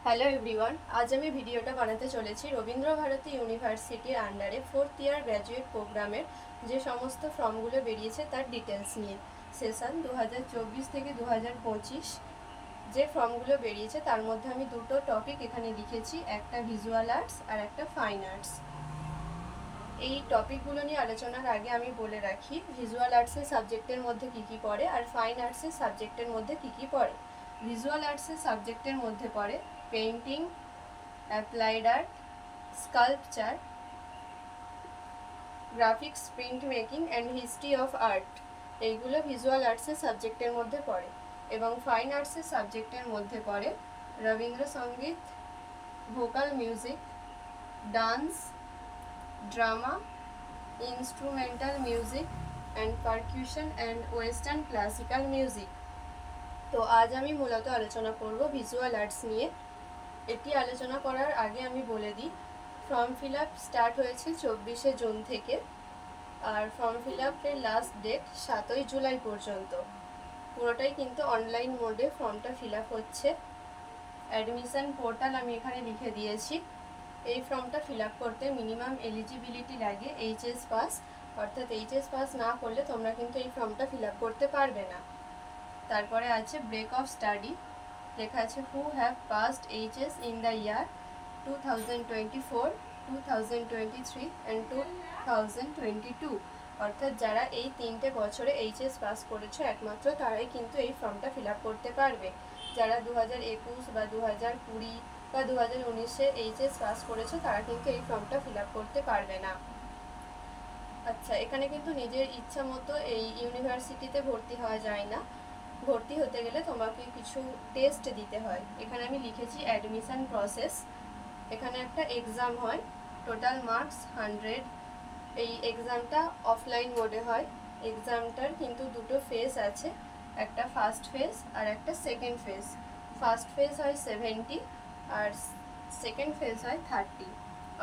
Hello everyone, আজ আমি ভিডিওটা বানাতে চলেছি রবীন্দ্রভারতী ইউনিভার্সিটির আন্ডারে 4th ইয়ার গ্র্যাজুয়েট প্রোগ্রামের যে সমস্ত ফর্মগুলো বেরিয়েছে তার ডিটেলস নিয়ে। সেশন 2024 থেকে 2025 যে ফর্মগুলো বেরিয়েছে তার মধ্যে আমি দুটো টপিক এখানে লিখেছি, একটা ভিজুয়াল আর্টস আর একটা ফাইন আর্টস। এই টপিকগুলো নিয়ে আলোচনার আগে আমি বলে রাখি ভিজুয়াল আর্টসের সাবজেক্টের মধ্যে কী কী পড়ে আর ফাইন আর্টসের সাবজেক্টের মধ্যে কী কী পড়ে। ভিজুয়াল আর্টসের সাবজেক্টের মধ্যে পড়ে painting, applied art, sculpture, graphics, print making and history of art. এইগুলো ভিজুয়াল আর্টসের সাবজেক্টের মধ্যে পড়ে। এবং ফাইন আর্টসের সাবজেক্টের মধ্যে পড়ে Rabindrasangeet, vocal music, dance, drama, instrumental music and percussion and western classical music. তো আজ আমি মূলত আলোচনা করব ভিজুয়াল আর্টস নিয়ে। এটি আলোচনা করার আগে আমি বলে দিই, ফর্ম ফিল আপ স্টার্ট হয়েছে 24শে জুন থেকে, আর ফর্ম ফিল আপের লাস্ট ডেট 7ই জুলাই পর্যন্ত। পুরোটাই কিন্তু অনলাইন মোডে ফর্মটা ফিল আপ হচ্ছে। অ্যাডমিশন পোর্টাল আমি এখানে লিখে দিয়েছি। এই ফর্মটা ফিল আপ করতে মিনিমাম এলিজিবিলিটি লাগে এইচএস পাস, অর্থাৎ এইচএস পাস না করলে তোমরা কিন্তু এই ফর্মটা ফিল আপ করতে পারবে না। তারপরে আছে ব্রেক অফ স্টাডি, লেখা আছে who have passed HS in the year 2024, 2023 and 2022, অর্থাৎ যারা এই 3টে বছরে এইচএস পাস করেছো একমাত্র তারাই কিন্তু এই ফর্মটা ফিল আপ করতে পারবে। যারা 2021 বা 2020 বা 2019-এ এইচএস পাস করেছো তারা কিন্তু এই ফর্মটা ফিল আপ করতে পারবে না। আচ্ছা, এখানে কিন্তু নিজের ইচ্ছা মতো এই ইউনিভার্সিটিতে ভর্তি হওয়া যায় না। ভর্তি হতে গেলে তোমাকে কিছু টেস্ট দিতে হয়। এখানে আমি লিখেছি অ্যাডমিশন প্রসেস। এখানে একটা এক্সাম হয়, টোটাল মার্কস 100। এই এক্সামটা অফলাইন মোডে হয়। এক্সামটার কিন্তু দুটো ফেজ আছে, একটা ফার্স্ট ফেজ আর একটা সেকেন্ড ফেজ। ফার্স্ট ফেজ হয় 70 আর সেকেন্ড ফেজ হয় 30,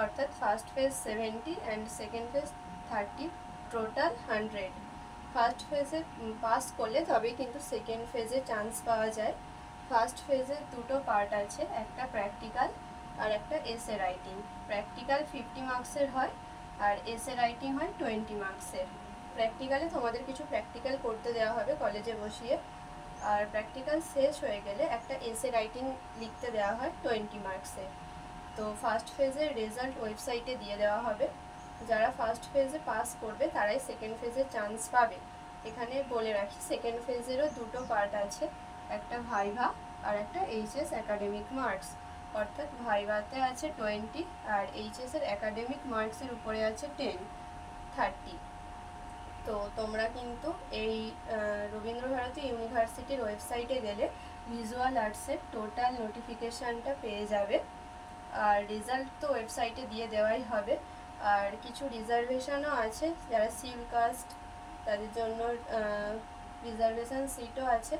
অর্থাৎ first phase 70 and second phase 30, total 100। First ফেজে পাস করলে তবেই কিন্তু সেকেন্ড ফেজে চান্স পাওয়া যায়। ফার্স্ট ফেজে দুটো পার্ট আছে, একটা প্র্যাকটিক্যাল আর একটা এসে রাইটিং। প্র্যাকটিক্যাল 50 মার্কসের হয় আর এসে রাইটিং হয় 20 মার্কসের। প্র্যাকটিক্যালে তোমাদের কিছু প্র্যাকটিক্যাল করতে দেওয়া হবে কলেজে বসিয়ে, আর প্র্যাকটিক্যাল শেষ হয়ে গেলে একটা এসে রাইটিং লিখতে দেওয়া হয় 20 মার্কসের। তো ফার্স্ট ফেজের রেজাল্ট ওয়েবসাইটে দিয়ে দেওয়া হবে। যারা ফার্স্ট ফেজে পাস করবে তারাই সেকেন্ড ফেজে চান্স পাবে। এখানে বলে রাখি সেকেন্ড ফেজেরও দুটো পার্ট আছে, একটা ভাইভা আর একটা এইচএস একাডেমিক মার্কস। অর্থাৎ ভাইভাতে আছে 20 আর এইচএসের একাডেমিক মার্কসের উপরে আছে 30। তো তোমরা কিন্তু এই রবীন্দ্রভারতী ইউনিভার্সিটির ওয়েবসাইটে গেলে ভিজুয়াল আর্টসের টোটাল নোটিফিকেশানটা পেয়ে যাবে। আর রেজাল্ট তো ওয়েবসাইটে দিয়ে দেওয়াই হবে। আর কিছু রিজার্ভেশনও আছে, যারা সিল কাস্ট তাদের জন্য রিজার্ভেশন সিটও আছে।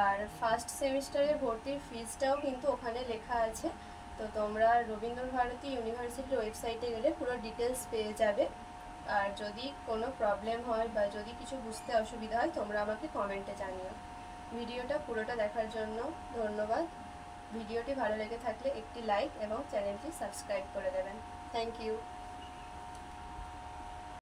আর ফার্স্ট সেমিস্টারে ভর্তির ফিজটাও কিন্তু ওখানে লেখা আছে। তো তোমরা রবীন্দ্রভারতী ইউনিভার্সিটির ওয়েবসাইটে গেলে পুরো ডিটেলস পেয়ে যাবে। আর যদি কোনো প্রবলেম হয় বা যদি কিছু বুঝতে অসুবিধা হয় তোমরা আমাকে কমেন্টে জানিও। ভিডিওটা পুরোটা দেখার জন্য ধন্যবাদ। ভিডিওটি ভালো লেগে থাকলে একটি লাইক এবং চ্যানেলটি সাবস্ক্রাইব করে দেবেন। Thank you.